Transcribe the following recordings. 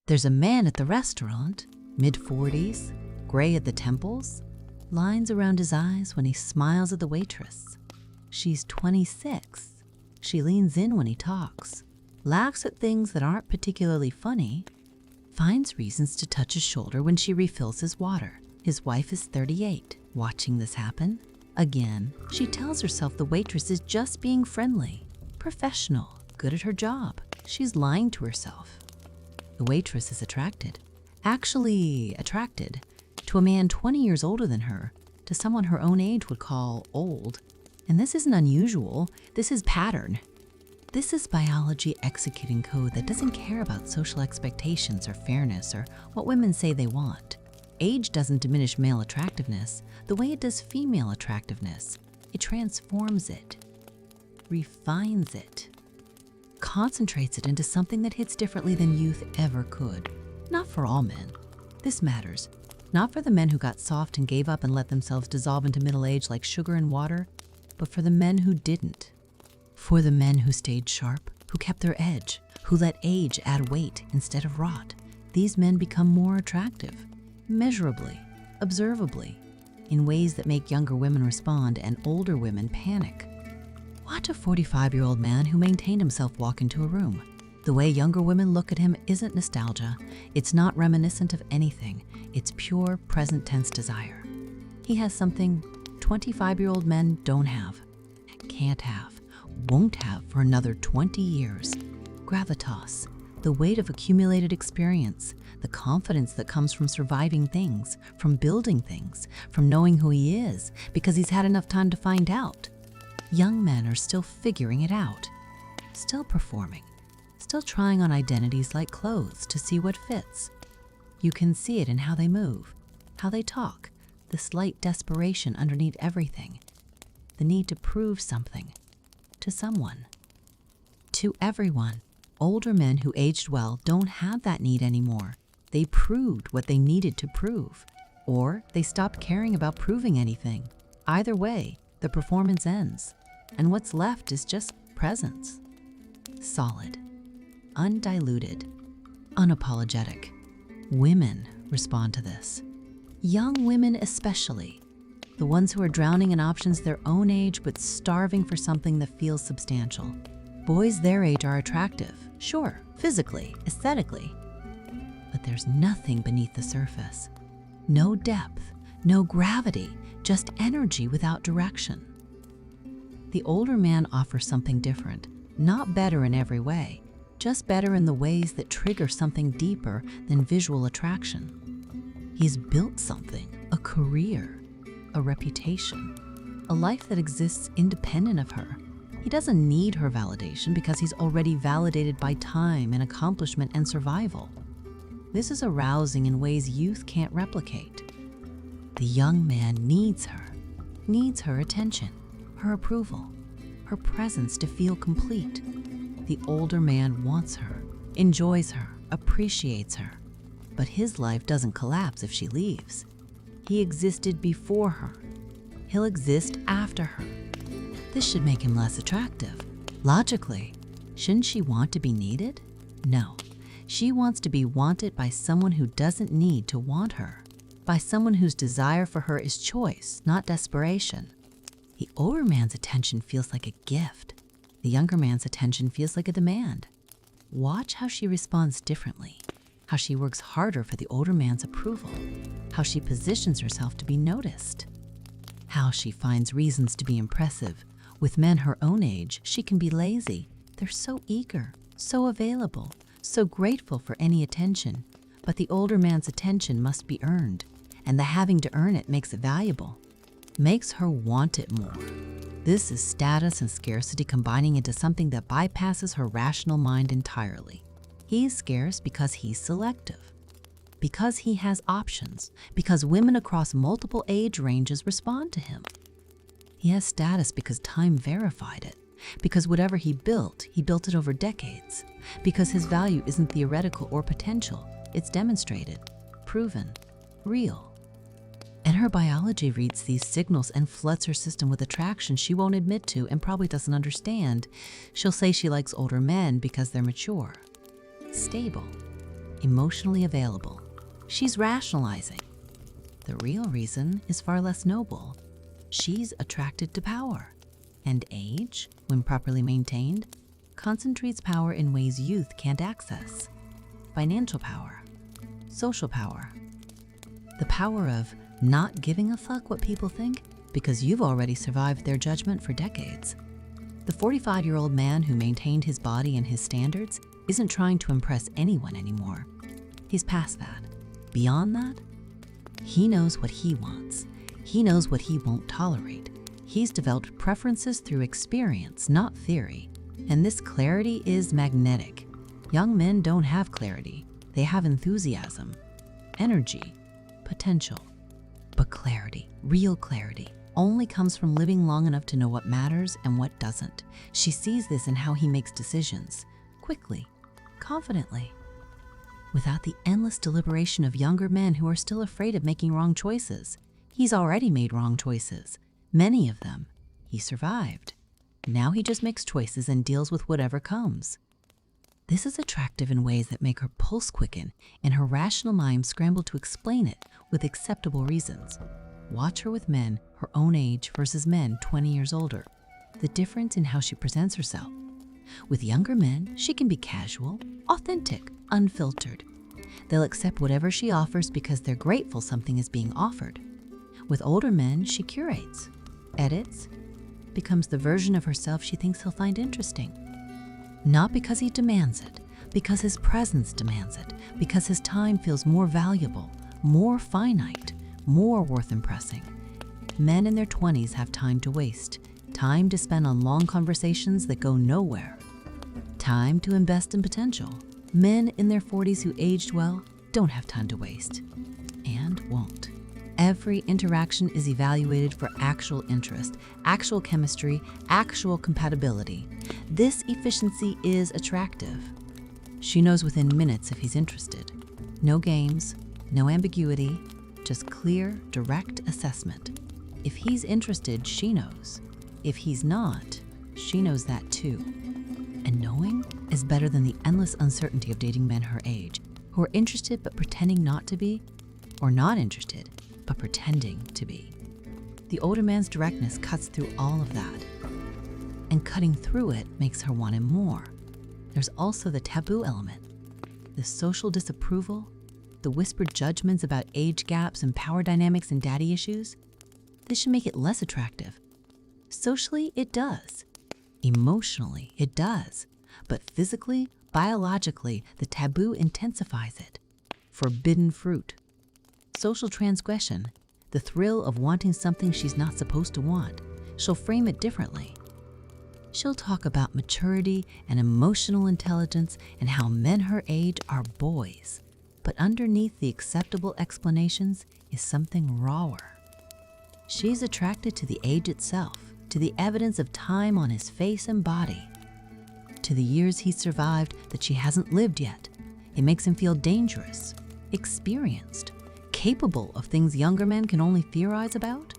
There's a man at the restaurant, mid-40s, gray at the temples, lines around his eyes when he smiles at the waitress. She's 26. She leans in when he talks, laughs at things that aren't particularly funny, finds reasons to touch his shoulder when she refills his water. His wife is 38. Watching this happen, again, she tells herself the waitress is just being friendly, professional, good at her job. She's lying to herself. The waitress is actually attracted, to a man 20 years older than her, to someone her own age would call old. And this isn't unusual, this is pattern. This is biology executing code that doesn't care about social expectations or fairness or what women say they want. Age doesn't diminish male attractiveness the way it does female attractiveness. It transforms it, refines it, concentrates it into something that hits differently than youth ever could. Not for all men. This matters. Not for the men who got soft and gave up and let themselves dissolve into middle age like sugar and water, but for the men who didn't. For the men who stayed sharp, who kept their edge, who let age add weight instead of rot. These men become more attractive, measurably, observably, in ways that make younger women respond and older women panic. Watch a 45-year-old man who maintained himself walk into a room. The way younger women look at him isn't nostalgia. It's not reminiscent of anything. It's pure present tense desire. He has something 25-year-old men don't have, can't have, won't have for another 20 years. Gravitas, the weight of accumulated experience, the confidence that comes from surviving things, from building things, from knowing who he is because he's had enough time to find out. Young men are still figuring it out, still performing, still trying on identities like clothes to see what fits. You can see it in how they move, how they talk, the slight desperation underneath everything, the need to prove something to someone, to everyone. Older men who aged well don't have that need anymore. They proved what they needed to prove, or they stopped caring about proving anything. Either way, the performance ends, and what's left is just presence. Solid, undiluted, unapologetic. Women respond to this. Young women especially, the ones who are drowning in options their own age but starving for something that feels substantial. Boys their age are attractive, sure, physically, aesthetically, but there's nothing beneath the surface. No depth, no gravity, just energy without direction. The older man offers something different, not better in every way, just better in the ways that trigger something deeper than visual attraction. He's built something, a career, a reputation, a life that exists independent of her. He doesn't need her validation because he's already validated by time and accomplishment and survival. This is arousing in ways youth can't replicate. The young man needs her attention, her approval, her presence to feel complete. The older man wants her, enjoys her, appreciates her, but his life doesn't collapse if she leaves. He existed before her. He'll exist after her. This should make him less attractive. Logically, shouldn't she want to be needed? No, she wants to be wanted by someone who doesn't need to want her, by someone whose desire for her is choice, not desperation. The older man's attention feels like a gift. The younger man's attention feels like a demand. Watch how she responds differently, how she works harder for the older man's approval, how she positions herself to be noticed, how she finds reasons to be impressive. With men her own age, she can be lazy. They're so eager, so available, so grateful for any attention. But the older man's attention must be earned, and the having to earn it makes it valuable, makes her want it more. This is status and scarcity combining into something that bypasses her rational mind entirely. He's scarce because he's selective, because he has options, because women across multiple age ranges respond to him. He has status because time verified it, because whatever he built it over decades, because his value isn't theoretical or potential, it's demonstrated, proven, real. And her biology reads these signals and floods her system with attraction she won't admit to and probably doesn't understand. She'll say she likes older men because they're mature, stable, emotionally available. She's rationalizing. The real reason is far less noble. She's attracted to power. And age, when properly maintained, concentrates power in ways youth can't access. Financial power, social power, the power of not giving a fuck what people think because you've already survived their judgment for decades. The 45-year-old man who maintained his body and his standards isn't trying to impress anyone anymore. He's past that. Beyond that, he knows what he wants. He knows what he won't tolerate. He's developed preferences through experience, not theory. And this clarity is magnetic. Young men don't have clarity. They have enthusiasm, energy, potential. But clarity, real clarity, only comes from living long enough to know what matters and what doesn't. She sees this in how he makes decisions, quickly, confidently, without the endless deliberation of younger men who are still afraid of making wrong choices. He's already made wrong choices, many of them. He survived. Now he just makes choices and deals with whatever comes. This is attractive in ways that make her pulse quicken and her rational mind scramble to explain it with acceptable reasons. Watch her with men her own age versus men 20 years older. The difference in how she presents herself. With younger men, she can be casual, authentic, unfiltered. They'll accept whatever she offers because they're grateful something is being offered. With older men, she curates, edits, becomes the version of herself she thinks he'll find interesting. Not because he demands it, because his presence demands it, because his time feels more valuable, more finite, more worth impressing. Men in their 20s have time to waste, time to spend on long conversations that go nowhere, time to invest in potential. Men in their 40s who aged well don't have time to waste, and won't. Every interaction is evaluated for actual interest, actual chemistry, actual compatibility. This efficiency is attractive. She knows within minutes if he's interested. No games, no ambiguity, just clear, direct assessment. If he's interested, she knows. If he's not, she knows that too. And knowing is better than the endless uncertainty of dating men her age, who are interested but pretending not to be, or not interested but pretending to be. The older man's directness cuts through all of that, and cutting through it makes her want him more. There's also the taboo element, the social disapproval, the whispered judgments about age gaps and power dynamics and daddy issues. This should make it less attractive. Socially, it does. Emotionally, it does. But physically, biologically, the taboo intensifies it. Forbidden fruit. Social transgression, the thrill of wanting something she's not supposed to want. She'll frame it differently. She'll talk about maturity and emotional intelligence and how men her age are boys. But underneath the acceptable explanations is something rawer. She's attracted to the age itself, to the evidence of time on his face and body, to the years he survived that she hasn't lived yet. It makes him feel dangerous, experienced, capable of things younger men can only theorize about.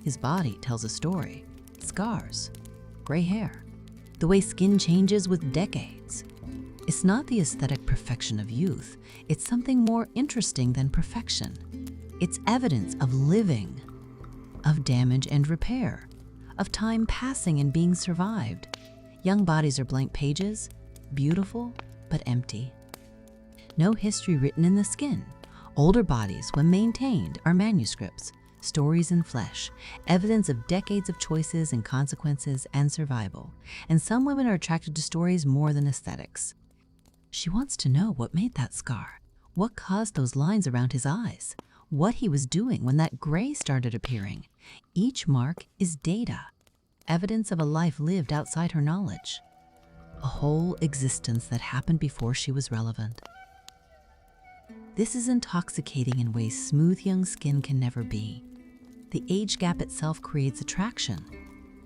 His body tells a story. Scars, gray hair, the way skin changes with decades. It's not the aesthetic perfection of youth. It's something more interesting than perfection. It's evidence of living, of damage and repair, of time passing and being survived. Young bodies are blank pages, beautiful but empty. No history written in the skin. Older bodies, when maintained, are manuscripts, stories in flesh, evidence of decades of choices and consequences and survival. And some women are attracted to stories more than aesthetics. She wants to know what made that scar, what caused those lines around his eyes, what he was doing when that gray started appearing. Each mark is data, evidence of a life lived outside her knowledge, a whole existence that happened before she was relevant. This is intoxicating in ways smooth young skin can never be. The age gap itself creates attraction.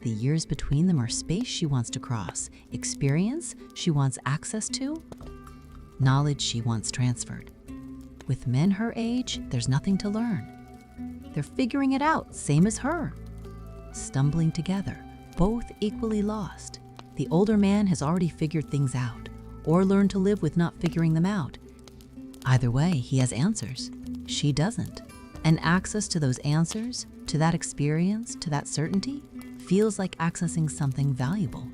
The years between them are space she wants to cross, experience she wants access to, knowledge she wants transferred. With men her age, there's nothing to learn. They're figuring it out, same as her. Stumbling together, both equally lost. The older man has already figured things out, or learned to live with not figuring them out. Either way, he has answers. She doesn't. And access to those answers, to that experience, to that certainty, feels like accessing something valuable,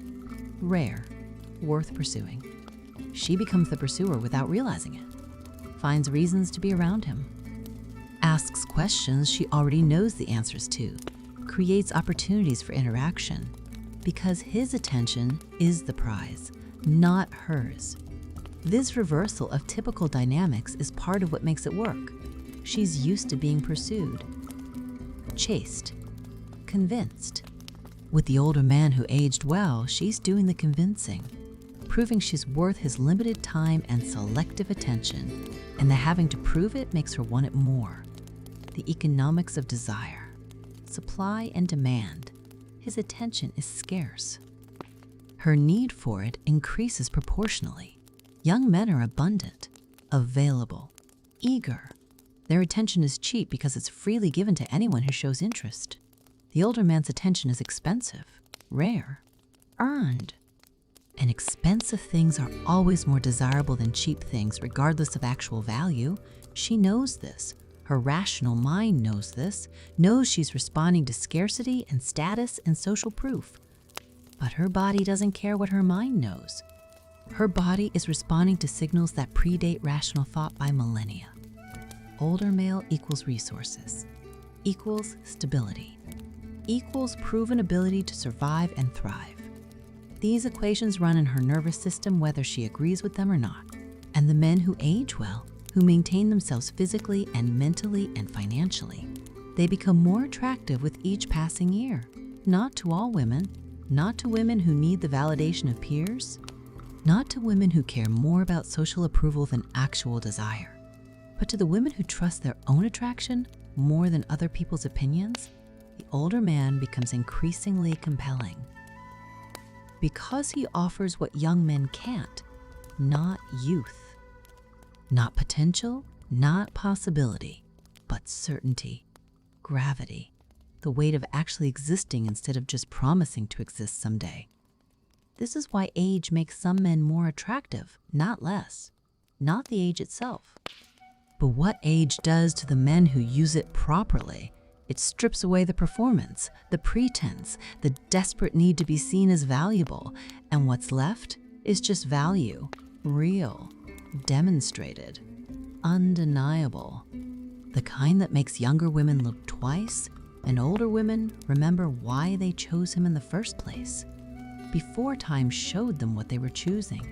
rare, worth pursuing. She becomes the pursuer without realizing it, finds reasons to be around him, asks questions she already knows the answers to, creates opportunities for interaction, because his attention is the prize, not hers. This reversal of typical dynamics is part of what makes it work. She's used to being pursued, chased, convinced. With the older man who aged well, she's doing the convincing, proving she's worth his limited time and selective attention, and the having to prove it makes her want it more. The economics of desire, supply and demand. His attention is scarce. Her need for it increases proportionally. Young men are abundant, available, eager. Their attention is cheap because it's freely given to anyone who shows interest. The older man's attention is expensive, rare, earned. And expensive things are always more desirable than cheap things, regardless of actual value. She knows this. Her rational mind knows this, knows she's responding to scarcity and status and social proof. But her body doesn't care what her mind knows. Her body is responding to signals that predate rational thought by millennia. Older male equals resources, equals stability, equals proven ability to survive and thrive. These equations run in her nervous system whether she agrees with them or not. And the men who age well, who maintain themselves physically and mentally and financially, they become more attractive with each passing year. Not to all women, not to women who need the validation of peers, not to women who care more about social approval than actual desire, but to the women who trust their own attraction more than other people's opinions. The older man becomes increasingly compelling because he offers what young men can't, not youth, not potential, not possibility, but certainty, gravity, the weight of actually existing instead of just promising to exist someday. This is why age makes some men more attractive, not less, not the age itself. But what age does to the men who use it properly, it strips away the performance, the pretense, the desperate need to be seen as valuable, and what's left is just value, real, demonstrated, undeniable, the kind that makes younger women look twice and older women remember why they chose him in the first place, before time showed them what they were choosing.